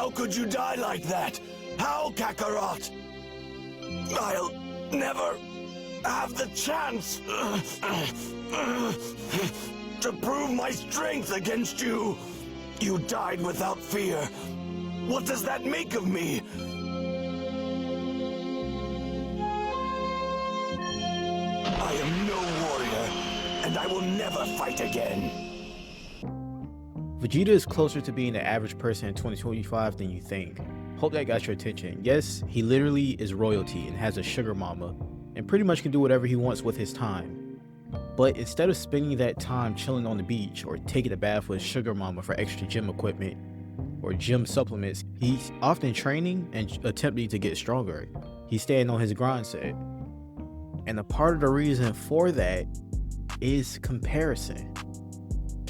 How could you die like that? How, Kakarot? I'll never have the chance to prove my strength against you. You died without fear. What does that make of me? I am no warrior, and I will never fight again. Vegeta is closer to being the average person in 2025 than you think. Hope that got your attention. Yes, he literally is royalty and has a sugar mama, and pretty much can do whatever he wants with his time. But instead of spending that time chilling on the beach or taking a bath with sugar mama for extra gym equipment or gym supplements, he's often training and attempting to get stronger. He's staying on his grind set. And a part of the reason for that is comparison.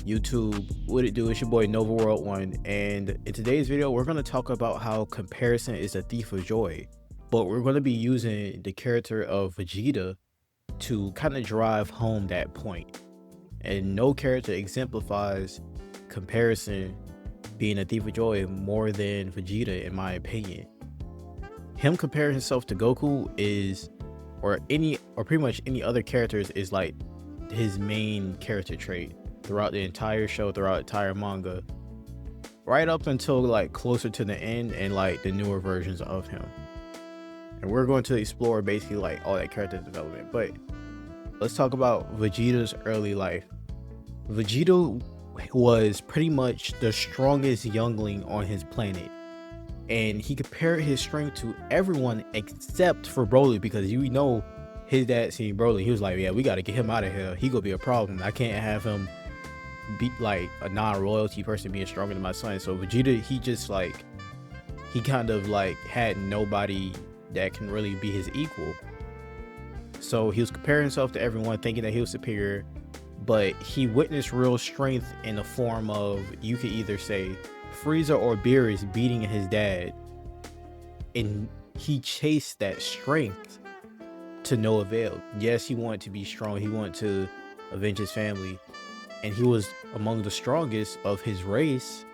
YouTube, what it do? It's your boy Nova World One, and in today's video we're going to talk about how comparison is a thief of joy, but we're going to be using the character of Vegeta to kind of drive home that point. And no character exemplifies comparison being a thief of joy more than Vegeta, in my opinion. Him comparing himself to Goku is, or pretty much any other characters, is like his main character trait throughout the entire show, throughout the entire manga, right up until like closer to the end and like the newer versions of him. And we're going to explore basically like all that character development. But let's talk about Vegeta's early life. Vegeta was pretty much the strongest youngling on his planet, and he compared his strength to everyone except for Broly, because you know his dad seen Broly, he was like, yeah, we got to get him out of here, he gonna be a problem, I can't have him be like a non-royalty person being stronger than my son. So Vegeta, he just like, he kind of like had nobody that can really be his equal. So he was comparing himself to everyone, thinking that he was superior, but he witnessed real strength in the form of, you could either say Frieza or Beerus beating his dad, and he chased that strength to no avail. Yes, he wanted to be strong, he wanted to avenge his family, and he was among the strongest of his race,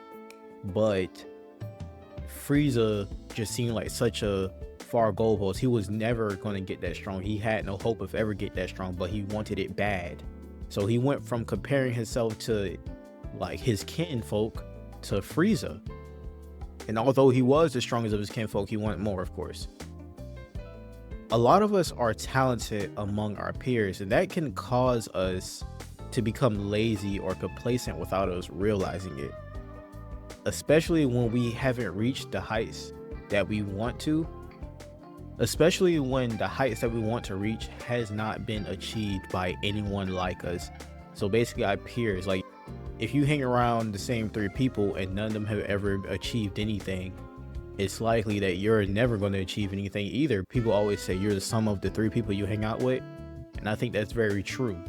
but Frieza just seemed like such a far goalpost. He was never going to get that strong. He had no hope of ever get that strong, but he wanted it bad. So he went from comparing himself to like his kinfolk to Frieza. And although he was the strongest of his kinfolk, he wanted more, of course. A lot of us are talented among our peers, and that can cause us to become lazy or complacent without us realizing it, especially when we haven't reached the heights that we want to, especially when the heights that we want to reach has not been achieved by anyone like us. So basically our peers, like if you hang around the same 3 people and none of them have ever achieved anything, it's likely that you're never going to achieve anything either. People always say you're the sum of the 3 people you hang out with, and I think that's very true.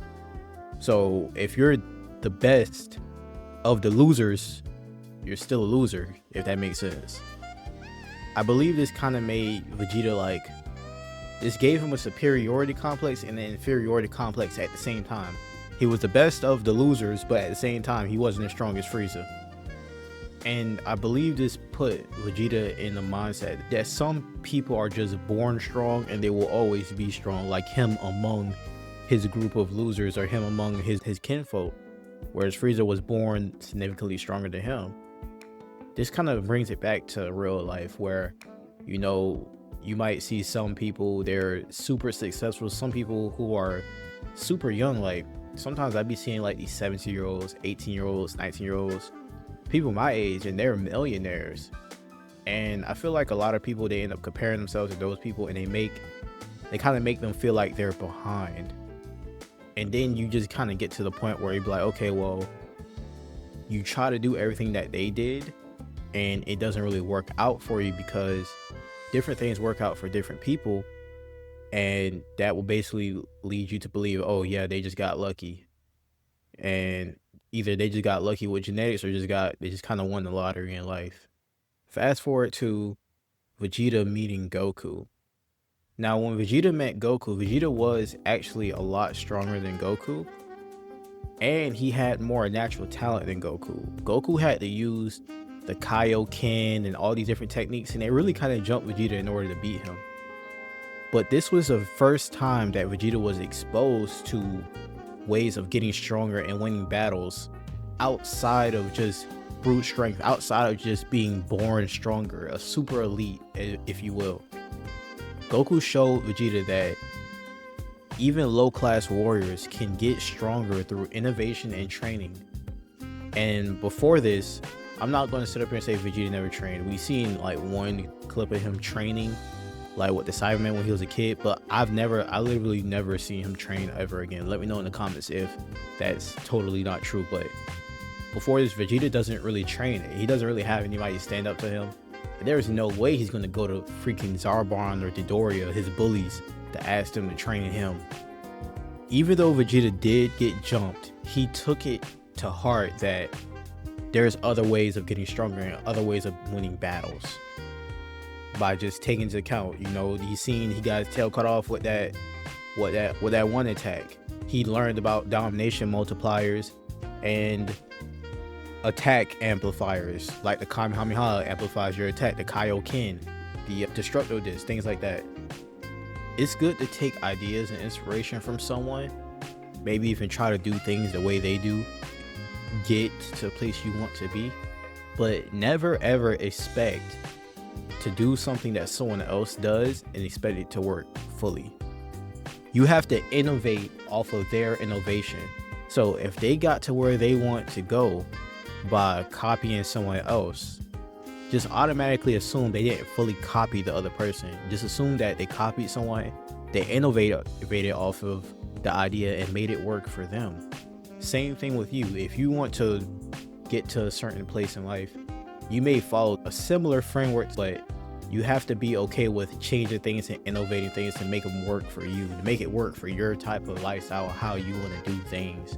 So if you're the best of the losers, you're still a loser, if that makes sense. I believe this kind of made Vegeta like, this gave him a superiority complex and an inferiority complex at the same time. He was the best of the losers, but at the same time, he wasn't as strong as Frieza. And I believe this put Vegeta in the mindset that some people are just born strong and they will always be strong, like him among his group of losers or him among his kinfolk, whereas Frieza was born significantly stronger than him. This kind of brings it back to real life where, you know, you might see some people, they're super successful, some people who are super young. Like sometimes I'd be seeing like these 17-year-olds, 18-year-olds, 19-year-olds, people my age, and they're millionaires. And I feel like a lot of people, they end up comparing themselves to those people, and they kind of make them feel like they're behind. And then you just kind of get to the point where you be like, okay, well, you try to do everything that they did and it doesn't really work out for you, because different things work out for different people, and that will basically lead you to believe, oh yeah, they just got lucky. And either they just got lucky with genetics or they just kind of won the lottery in life. Fast forward to Vegeta meeting Goku. Now, when Vegeta met Goku, Vegeta was actually a lot stronger than Goku, and he had more natural talent than Goku. Goku had to use the Kaioken and all these different techniques, and they really kind of jumped Vegeta in order to beat him. But this was the first time that Vegeta was exposed to ways of getting stronger and winning battles outside of just brute strength, outside of just being born stronger, a super elite, if you will. Goku showed Vegeta that even low-class warriors can get stronger through innovation and training. And before this, I'm not going to sit up here and say Vegeta never trained. We've seen like one clip of him training, like with the Cyberman when he was a kid, but I literally never seen him train ever again. Let me know in the comments if that's totally not true. But before this, Vegeta doesn't really train. He doesn't really have anybody stand up to him. There's no way he's going to go to freaking Zarbon or Dodoria, his bullies, to ask them to train him. Even though Vegeta did get jumped, he took it to heart that there's other ways of getting stronger and other ways of winning battles. By just taking into account, you know, he got his tail cut off with that one attack. He learned about domination multipliers and attack amplifiers, like the Kamehameha amplifies your attack, the Kaioken, the Destructo Disc, things like that. It's good to take ideas and inspiration from someone, maybe even try to do things the way they do, get to a place you want to be, but never ever expect to do something that someone else does and expect it to work fully. You have to innovate off of their innovation. So if they got to where they want to go by copying someone else, just automatically assume they didn't fully copy the other person. Just assume that they copied someone, they innovated off of the idea and made it work for them. Same thing with you. If you want to get to a certain place in life, you may follow a similar framework, but you have to be okay with changing things and innovating things to make them work for you, to make it work for your type of lifestyle, how you want to do things.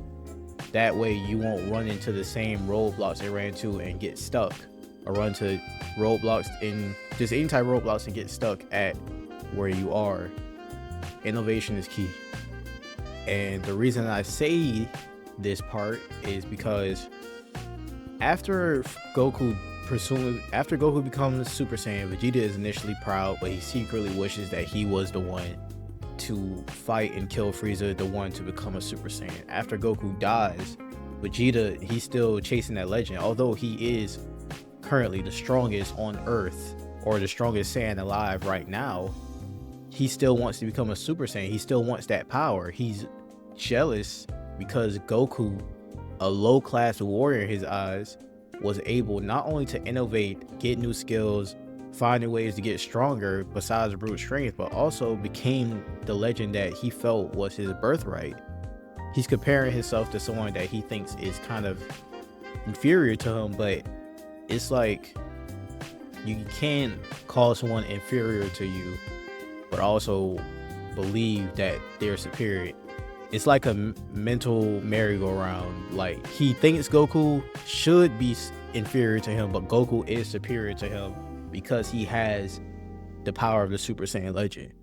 That way you won't run into the same roadblocks they ran into and get stuck, or run to roadblocks in just any type of roadblocks and get stuck at where you are. Innovation is key. And the reason I say this part is because after Goku becomes Super Saiyan, Vegeta is initially proud, but he secretly wishes that he was the one to fight and kill Frieza, the one to become a Super Saiyan. After Goku dies, Vegeta, he's still chasing that legend, although he is currently the strongest on Earth, or the strongest Saiyan alive right now. He still wants to become a Super Saiyan. He still wants that power. He's jealous because Goku, a low-class warrior in his eyes, was able not only to innovate, get new skills, find new ways to get stronger besides brute strength, but also became the legend that he felt was his birthright. He's comparing himself to someone that he thinks is kind of inferior to him, but it's like you can't call someone inferior to you but also believe that they're superior. It's like a mental merry-go-round. Like, he thinks Goku should be inferior to him, but Goku is superior to him because he has the power of the Super Saiyan legend.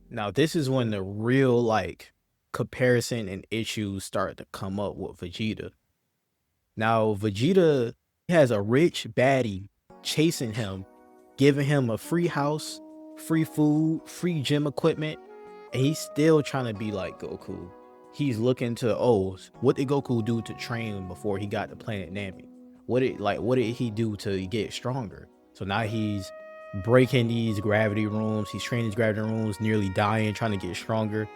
Now, this is when the real, like, comparison and issues start to come up with Vegeta. Now, Vegeta has a rich baddie chasing him, giving him a free house, free food, free gym equipment, and he's still trying to be like Goku. He's looking to, what did Goku do to train before he got to planet Namek? What did he do to get stronger? So now he's breaking these gravity rooms. He's training these gravity rooms, nearly dying, trying to get stronger.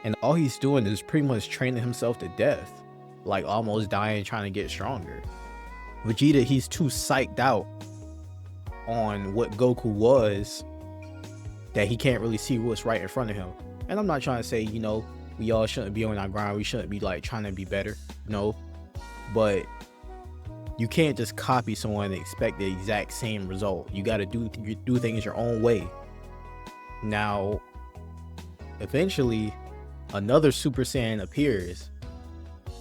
And all he's doing is pretty much training himself to death, like almost dying, trying to get stronger. Vegeta, he's too psyched out on what Goku was that he can't really see what's right in front of him. And I'm not trying to say, we all shouldn't be on our grind. We shouldn't be like trying to be better. No, but you can't just copy someone and expect the exact same result. You got to do things your own way. Now, eventually, another Super Saiyan appears,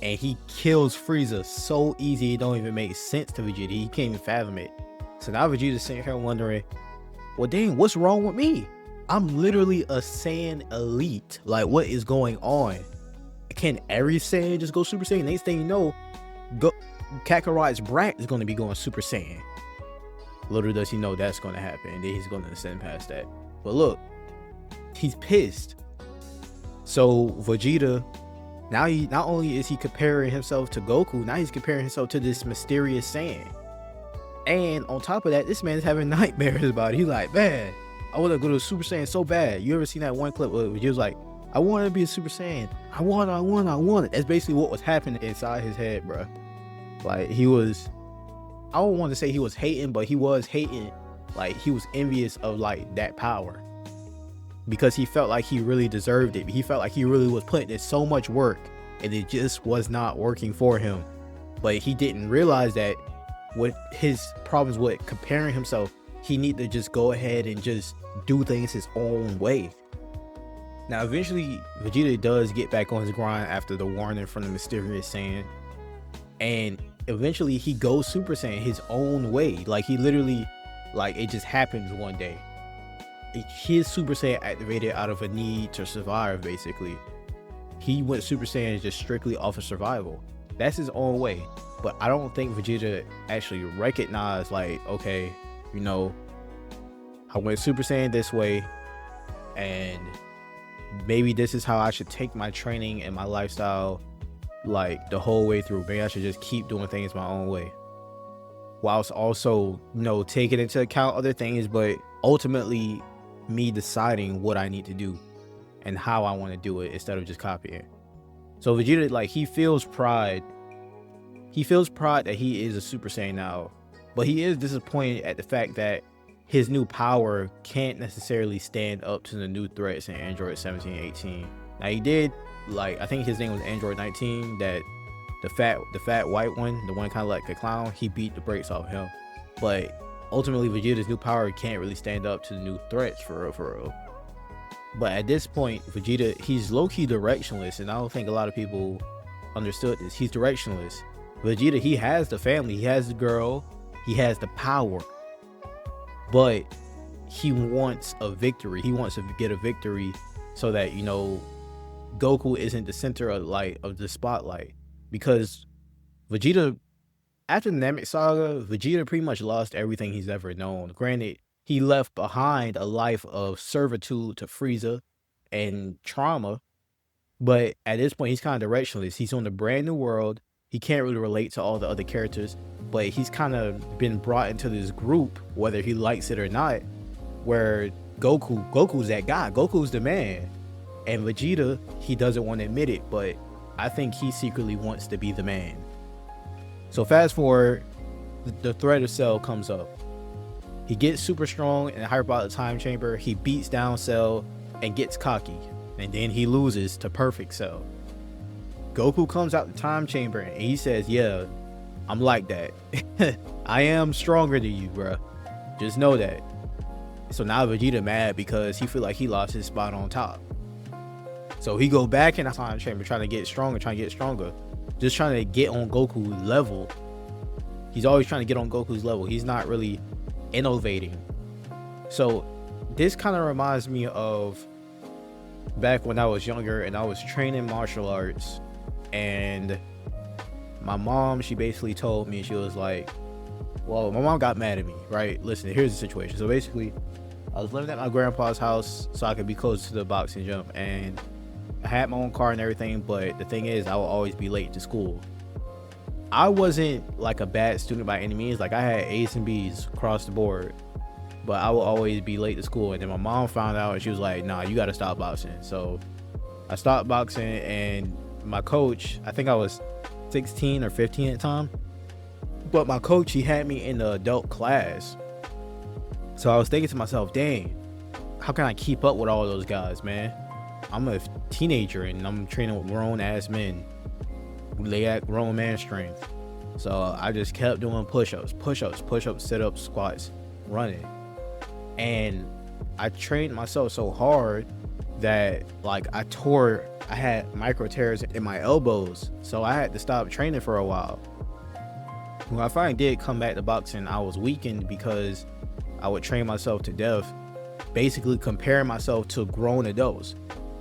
and he kills Frieza so easy it don't even make sense to Vegeta. He can't even fathom it. So now Vegeta's sitting here wondering, well, dang, what's wrong with me? I'm literally a Saiyan elite. Like, what is going on? Can every Saiyan just go Super Saiyan? Next thing you know, Kakarot's brat is going to be going Super Saiyan. Little does he know that's going to happen, and then he's going to ascend past that. But look, he's pissed. So Vegeta, now he not only is he comparing himself to Goku, now he's comparing himself to this mysterious Saiyan. And on top of that, this man is having nightmares about it. He's like, man, I want to go to Super Saiyan so bad. You ever seen that one clip where he was like, I want to be a Super Saiyan. I want it. That's basically what was happening inside his head, bro. Like, he was, I don't want to say he was hating, but he was hating. Like, he was envious of, like, that power. Because he felt like he really deserved it. He felt like he really was putting in so much work, and it just was not working for him. But he didn't realize that with his problems with comparing himself, he needed to just go ahead and just do things his own way. Now, eventually, Vegeta does get back on his grind after the warning from the mysterious Saiyan. And eventually, he goes Super Saiyan his own way. Like, he literally, like, it just happens one day. His Super Saiyan activated out of a need to survive, basically. He went Super Saiyan just strictly off of survival. That's his own way. But I don't think Vegeta actually recognized, like, okay, you know, I went Super Saiyan this way, and maybe this is how I should take my training and my lifestyle, like, the whole way through. Maybe I should just keep doing things my own way, whilst also, you know, taking into account other things, but ultimately me deciding what I need to do and how I want to do it instead of just copying. So Vegeta, like, he feels pride. He feels pride that he is a Super Saiyan now, but he is disappointed at the fact that his new power can't necessarily stand up to the new threats in Android 17 and 18. Now, he did, like, I think his name was Android 19, that the fat white one, the one kind of like a clown, he beat the brakes off him. But ultimately, Vegeta's new power can't really stand up to the new threats, for real. But at this point, Vegeta, he's low-key directionless, and I don't think a lot of people understood this. He's directionless. Vegeta, he has the family, he has the girl, he has the power, but he wants a victory. He wants to get a victory so that, you know, Goku isn't the center of the spotlight. Because Vegeta, after the Namek Saga, Vegeta pretty much lost everything he's ever known. Granted, he left behind a life of servitude to Frieza and trauma, but at this point, he's kind of directionless. He's on a brand new world. He can't really relate to all the other characters, but he's kind of been brought into this group, whether he likes it or not, where Goku's that guy. Goku's the man. And Vegeta, he doesn't want to admit it, but I think he secretly wants to be the man. So fast forward, the threat of Cell comes up. He gets super strong and hyper out of the time chamber. He beats down Cell and gets cocky, and then he loses to perfect Cell. Goku comes out the time chamber and he says, yeah, I'm like that. I am stronger than you, bro. Just know that. So now Vegeta mad because he feel like he lost his spot on top. So he go back in the time chamber trying to get stronger, just trying to get on Goku's level. He's always trying to get on Goku's level. He's not really innovating. So this kind of reminds me of back when I was younger and I was training martial arts, and my mom, she basically told me, she was like, well, my mom got mad at me, right? Listen, here's the situation. So basically, I was living at my grandpa's house so I could be close to the boxing gym, and I had my own car and everything, but the thing is, I would always be late to school. I wasn't like a bad student by any means. Like, I had A's and B's across the board, but I would always be late to school. And then my mom found out and she was like, nah, you got to stop boxing. So I stopped boxing, and my coach, I think I was 16 or 15 at the time, but my coach, he had me in the adult class. So I was thinking to myself, dang, how can I keep up with all those guys, man? I'm a teenager and I'm training with grown ass men. They at grown man strength. So I just kept doing push-ups, sit-ups, squats, running. And I trained myself so hard that, like, I had micro tears in my elbows. So I had to stop training for a while. When I finally did come back to boxing, I was weakened because I would train myself to death, basically comparing myself to grown adults.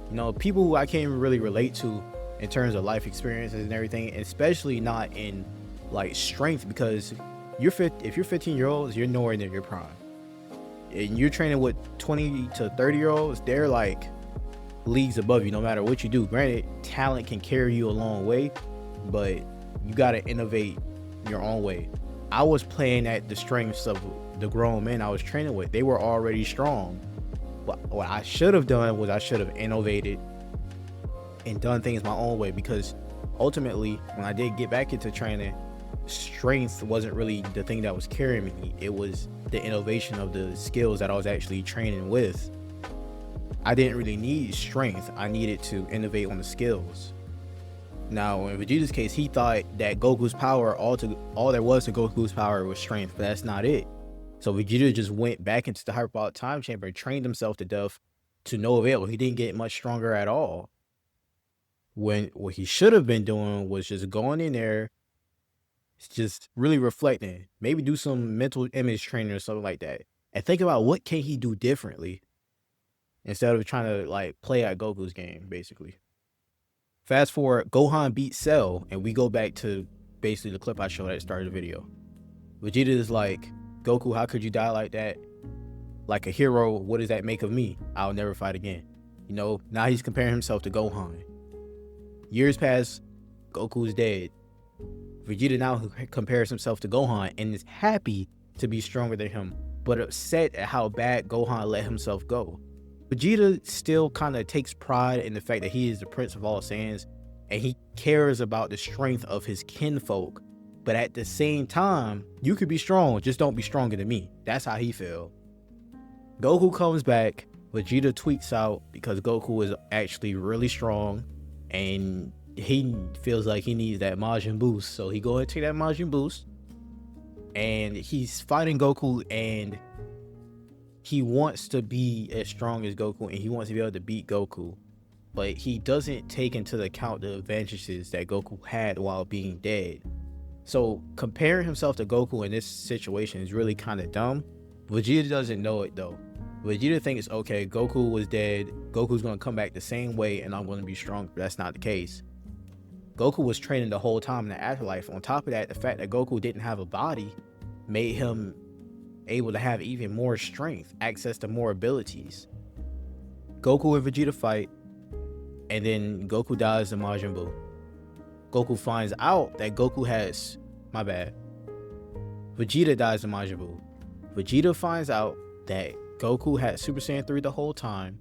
You know, people who I can't even really relate to in terms of life experiences and everything, especially not in like strength, because if you're 15-year-olds, you're nowhere near your prime. And you're training with 20 to 30-year-olds, they're like leagues above you no matter what you do. Granted, talent can carry you a long way, but you got to innovate your own way. I was playing at the strengths of the grown men I was training with. They were already strong. What I should have done was I should have innovated and done things my own way, because ultimately when I did get back into training, strength wasn't really the thing that was carrying me. It was the innovation of the skills that I was actually training with. I didn't really need strength. I needed to innovate on the skills. Now, in Vegeta's case, he thought that Goku's power, all there was to Goku's power was strength, but that's not it. So Vegeta just went back into the hyperbolic time chamber and trained himself to death to no avail. He didn't get much stronger at all. When what he should have been doing was just going in there, just really reflecting, maybe do some mental image training or something like that, and think about what can he do differently instead of trying to like play at Goku's game, basically. Fast forward, Gohan beats Cell, and we go back to basically the clip I showed at the start of the video. Vegeta is like, Goku, how could you die like that? Like a hero, what does that make of me? I'll never fight again. You know, now he's comparing himself to Gohan. Years pass, Goku's dead. Vegeta now compares himself to Gohan and is happy to be stronger than him, but upset at how bad Gohan let himself go. Vegeta still kind of takes pride in the fact that he is the Prince of all Saiyans, and he cares about the strength of his kinfolk. But at the same time, you could be strong, just don't be stronger than me. That's how he feel. Goku comes back, Vegeta tweaks out because Goku is actually really strong, and he feels like he needs that Majin boost. So he go ahead and take that Majin boost, and he's fighting Goku, and he wants to be as strong as Goku, and he wants to be able to beat Goku, but he doesn't take into account the advantages that Goku had while being dead. So comparing himself to Goku in this situation is really kind of dumb. Vegeta doesn't know it though. Vegeta thinks, okay, Goku was dead, Goku's going to come back the same way and I'm going to be stronger. That's not the case. Goku was training the whole time in the afterlife. On top of that, the fact that Goku didn't have a body made him able to have even more strength, access to more abilities. Goku and Vegeta fight, and then Goku dies in Majin Buu. Goku finds out that Goku has, Vegeta dies in Majin Buu. Vegeta finds out that Goku had Super Saiyan 3 the whole time,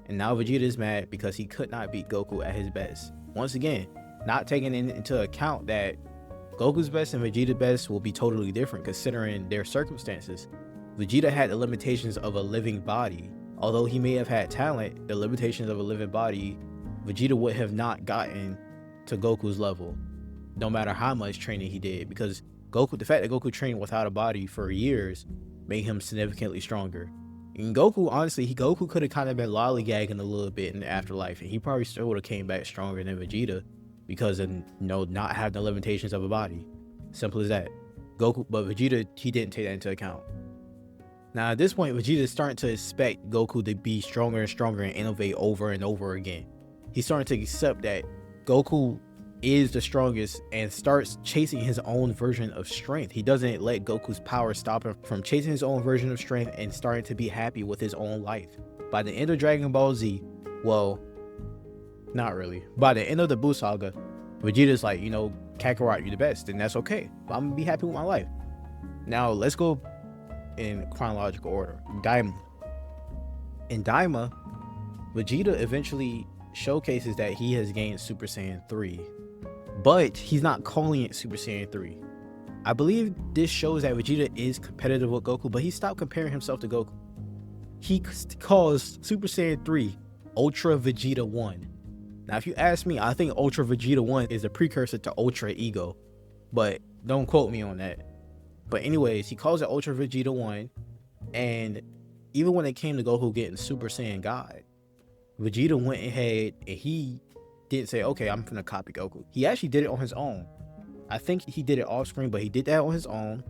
and now Vegeta is mad because he could not beat Goku at his best. Once again, not taking into account that Goku's best and Vegeta's best will be totally different considering their circumstances. Vegeta had the limitations of a living body. Although he may have had talent, the limitations of a living body, Vegeta would have not gotten to Goku's level, no matter how much training he did, because the fact that Goku trained without a body for years made him significantly stronger. And Goku, honestly, Goku could have kind of been lollygagging a little bit in the afterlife, and he probably still would have came back stronger than Vegeta because of, not having the limitations of a body. Simple as that. But Vegeta, he didn't take that into account. Now at this point, Vegeta is starting to expect Goku to be stronger and stronger and innovate over and over again. He's starting to accept that Goku is the strongest and starts chasing his own version of strength. He doesn't let Goku's power stop him from chasing his own version of strength and starting to be happy with his own life. By the end of Dragon Ball Z, well, not really. By the end of the Buu Saga, Vegeta's like, Kakarot, you're the best, and that's okay. I'm gonna be happy with my life. Now let's go in chronological order. Daima. In Daima, Vegeta eventually showcases that he has gained Super Saiyan 3, but he's not calling it Super Saiyan 3. I believe this shows that Vegeta is competitive with Goku, but he stopped comparing himself to Goku. He calls Super Saiyan 3 Ultra Vegeta 1. Now, if you ask me, I think Ultra Vegeta 1 is a precursor to Ultra Ego, but don't quote me on that. But anyways, he calls it Ultra Vegeta 1, and even when it came to Goku getting Super Saiyan God, Vegeta went ahead and he didn't say, okay, I'm gonna copy Goku. He actually did it on his own. I think he did it off screen, but he did that on his own.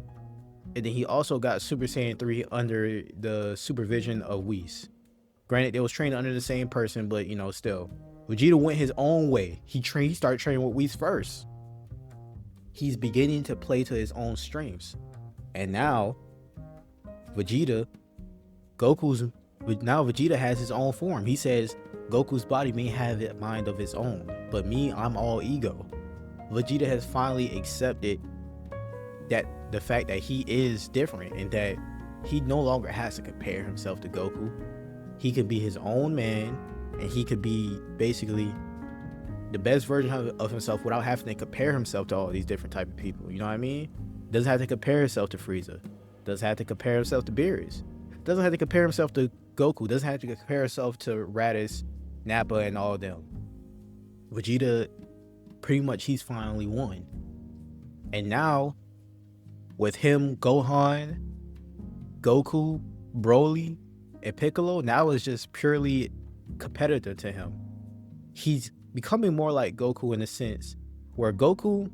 And then he also got Super Saiyan 3 under the supervision of Whis. Granted, they was trained under the same person, but still. Vegeta went his own way. He started training with Whis first. he's beginning to play to his own strengths. And now Vegeta, Vegeta has his own form. He says Goku's body may have a mind of its own, but me, I'm all ego. Vegeta has finally accepted that the fact that he is different and that he no longer has to compare himself to Goku. He can be his own man, and he could be basically the best version of himself without having to compare himself to all these different type of people. You know what I mean? Doesn't have to compare himself to Frieza. Doesn't have to compare himself to Beerus. Doesn't have to compare himself to Goku. Doesn't have to compare himself to Raditz, Nappa, and all of them. Vegeta, pretty much, he's finally won. And now, with him, Gohan, Goku, Broly, and Piccolo, now it's just purely competitive to him. He's becoming more like Goku in a sense where Goku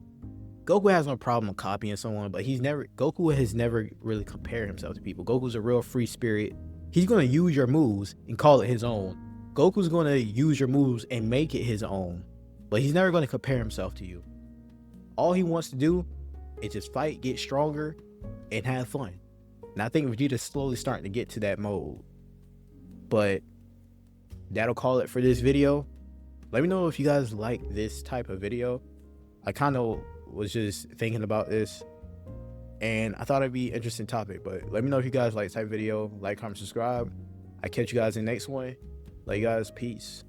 has no problem copying someone, but Goku has never really compared himself to people. Goku's a real free spirit. He's going to use your moves and call it his own. Goku's going to use your moves and make it his own, but he's never going to compare himself to you. All he wants to do is just fight, get stronger, and have fun. And I think Vegeta's slowly starting to get to that mode. But that'll call it for this video. Let me know if you guys like this type of video. I kind of was just thinking about this, and I thought it'd be an interesting topic. But let me know if you guys like this type of video. Like, comment, subscribe. I catch you guys in the next one. Love you guys. Peace.